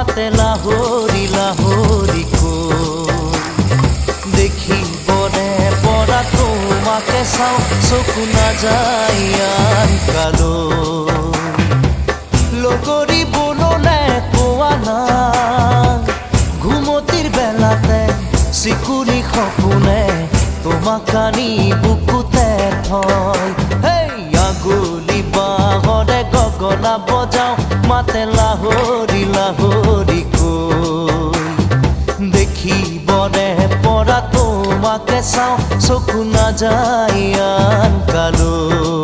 মাতে লাহৰি লাহৰি কৈ দেখিবনে পৰা তোমাকে চাওঁ চকু নাযায় আন কালৈ লগৰী বললে কোৱা নাই ঘুমতিৰ বেলাতে চিকুনি সপোনে তোমাক আনি বুকুতে থয় হেই আগুলি বাহৰে গগনা বজাওঁ মাতে লাহৰি লাহৰি কৈ দেখিবনে পৰা তোমাকে চাওঁ চকু নাযায় আন কালৈ